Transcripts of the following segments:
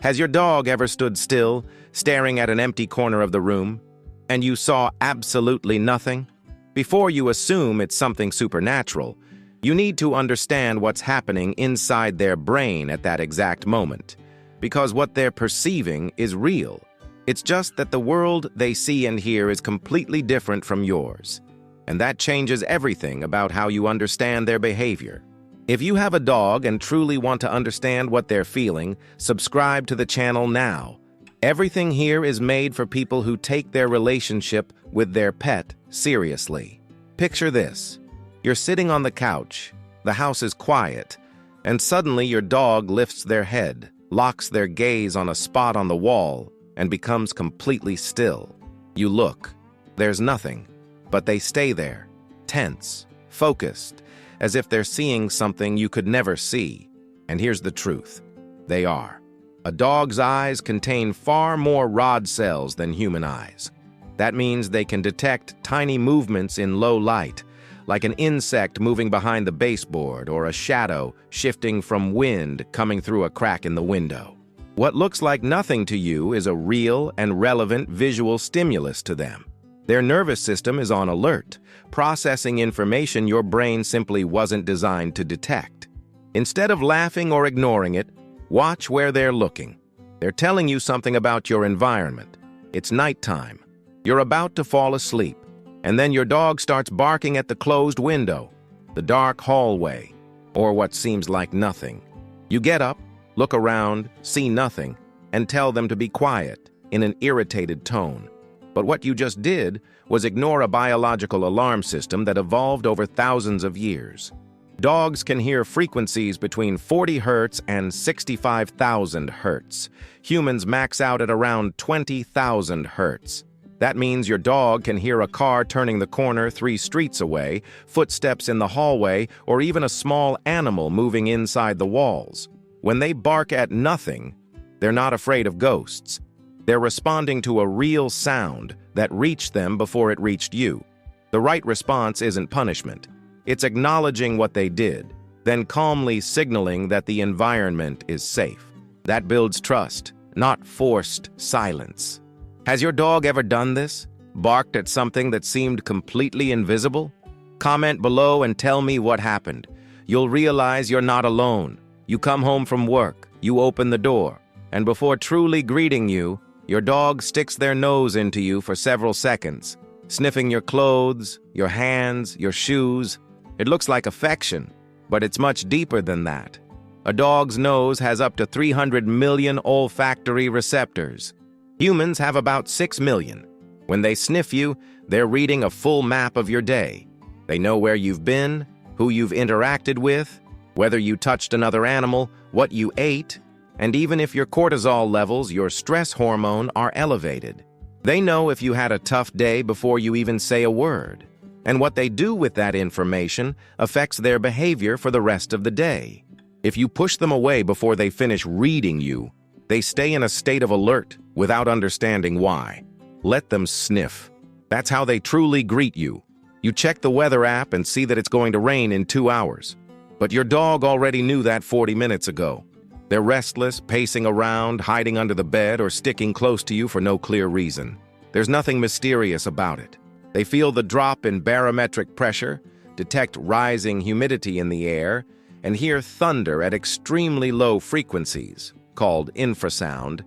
Has your dog ever stood still, staring at an empty corner of the room, and you saw absolutely nothing? Before you assume it's something supernatural, you need to understand what's happening inside their brain at that exact moment, because what they're perceiving is real. It's just that the world they see and hear is completely different from yours, and that changes everything about how you understand their behavior. If you have a dog and truly want to understand what they're feeling, subscribe to the channel now. Everything here is made for people who take their relationship with their pet seriously. Picture this. You're sitting on the couch, the house is quiet, and suddenly your dog lifts their head, locks their gaze on a spot on the wall, and becomes completely still. You look. There's nothing, but they stay there, tense, focused, as if they're seeing something you could never see. And here's the truth. They are. A dog's eyes contain far more rod cells than human eyes. That means they can detect tiny movements in low light, like an insect moving behind the baseboard or a shadow shifting from wind coming through a crack in the window. What looks like nothing to you is a real and relevant visual stimulus to them. Their nervous system is on alert, processing information your brain simply wasn't designed to detect. Instead of laughing or ignoring it, watch where they're looking. They're telling you something about your environment. It's nighttime. You're about to fall asleep, and then your dog starts barking at the closed window, the dark hallway, or what seems like nothing. You get up, look around, see nothing, and tell them to be quiet in an irritated tone. But what you just did was ignore a biological alarm system that evolved over thousands of years. Dogs can hear frequencies between 40 Hz and 65,000 Hz. Humans max out at around 20,000 Hz. That means your dog can hear a car turning the corner 3 streets away, footsteps in the hallway, or even a small animal moving inside the walls. When they bark at nothing, they're not afraid of ghosts. They're responding to a real sound that reached them before it reached you. The right response isn't punishment. It's acknowledging what they did, then calmly signaling that the environment is safe. That builds trust, not forced silence. Has your dog ever done this? Barked at something that seemed completely invisible? Comment below and tell me what happened. You'll realize you're not alone. You come home from work, you open the door, and before truly greeting you, your dog sticks their nose into you for several seconds, sniffing your clothes, your hands, your shoes. It looks like affection, but it's much deeper than that. A dog's nose has up to 300 million olfactory receptors. Humans have about 6 million. When they sniff you, they're reading a full map of your day. They know where you've been, who you've interacted with, whether you touched another animal, what you ate, and even if your cortisol levels, your stress hormone, are elevated. They know if you had a tough day before you even say a word. And what they do with that information affects their behavior for the rest of the day. If you push them away before they finish reading you, they stay in a state of alert without understanding why. Let them sniff. That's how they truly greet you. You check the weather app and see that it's going to rain in 2 hours. But your dog already knew that 40 minutes ago. They're restless, pacing around, hiding under the bed, or sticking close to you for no clear reason. There's nothing mysterious about it. They feel the drop in barometric pressure, detect rising humidity in the air, and hear thunder at extremely low frequencies, called infrasound,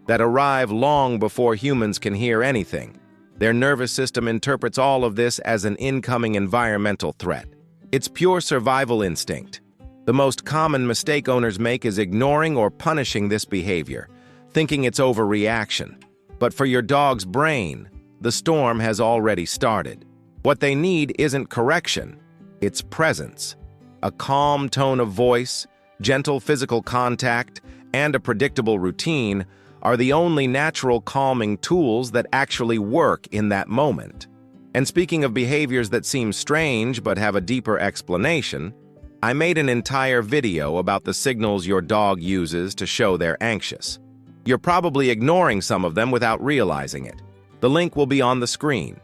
that arrive long before humans can hear anything. Their nervous system interprets all of this as an incoming environmental threat. It's pure survival instinct. The most common mistake owners make is ignoring or punishing this behavior, thinking it's overreaction. But for your dog's brain, the storm has already started. What they need isn't correction, it's presence. A calm tone of voice, gentle physical contact, and a predictable routine are the only natural calming tools that actually work in that moment. And speaking of behaviors that seem strange but have a deeper explanation, I made an entire video about the signals your dog uses to show they're anxious. You're probably ignoring some of them without realizing it. The link will be on the screen.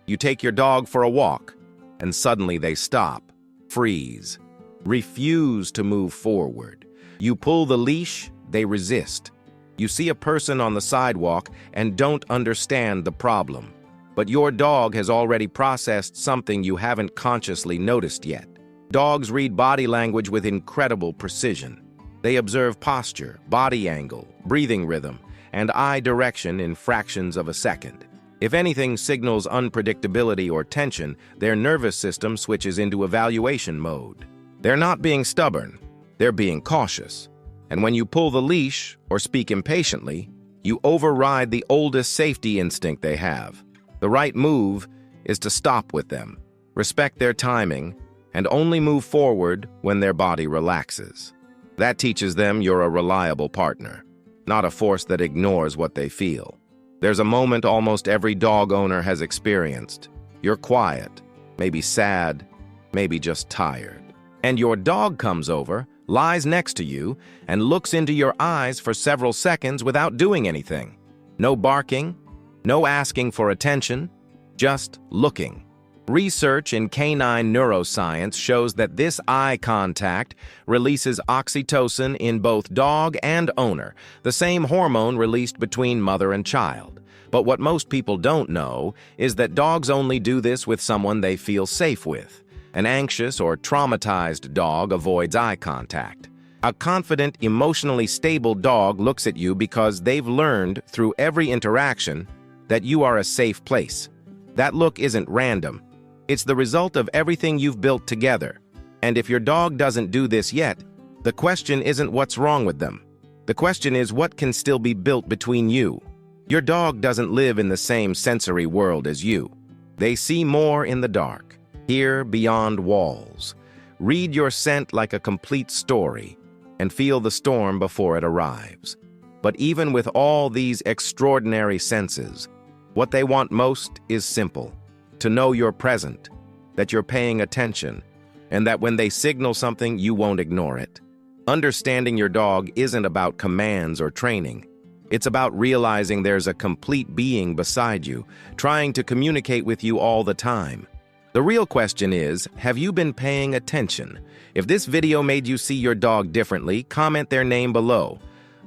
You take your dog for a walk, and suddenly they stop, freeze, refuse to move forward. You pull the leash, they resist. You see a person on the sidewalk and don't understand the problem. But your dog has already processed something you haven't consciously noticed yet. Dogs read body language with incredible precision. They observe posture, body angle, breathing rhythm, and eye direction in fractions of a second. If anything signals unpredictability or tension, their nervous system switches into evaluation mode. They're not being stubborn, they're being cautious. And when you pull the leash or speak impatiently, you override the oldest safety instinct they have. The right move is to stop with them, respect their timing, and only move forward when their body relaxes. That teaches them you're a reliable partner, not a force that ignores what they feel. There's a moment almost every dog owner has experienced. You're quiet, maybe sad, maybe just tired. And your dog comes over, lies next to you, and looks into your eyes for several seconds without doing anything. No barking, no asking for attention, just looking. Research in canine neuroscience shows that this eye contact releases oxytocin in both dog and owner, the same hormone released between mother and child. But what most people don't know is that dogs only do this with someone they feel safe with. An anxious or traumatized dog avoids eye contact. A confident, emotionally stable dog looks at you because they've learned through every interaction that you are a safe place. That look isn't random. It's the result of everything you've built together. And if your dog doesn't do this yet, the question isn't what's wrong with them. The question is what can still be built between you. Your dog doesn't live in the same sensory world as you. They see more in the dark, hear beyond walls, read your scent like a complete story, and feel the storm before it arrives. But even with all these extraordinary senses, what they want most is simple. To know you're present, that you're paying attention, and that when they signal something, you won't ignore it. Understanding your dog isn't about commands or training. It's about realizing there's a complete being beside you, trying to communicate with you all the time. The real question is, have you been paying attention? If this video made you see your dog differently, comment their name below.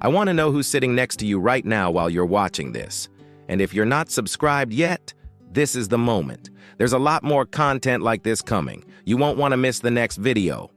I want to know who's sitting next to you right now while you're watching this. And if you're not subscribed yet, this is the moment. There's a lot more content like this coming. You won't want to miss the next video.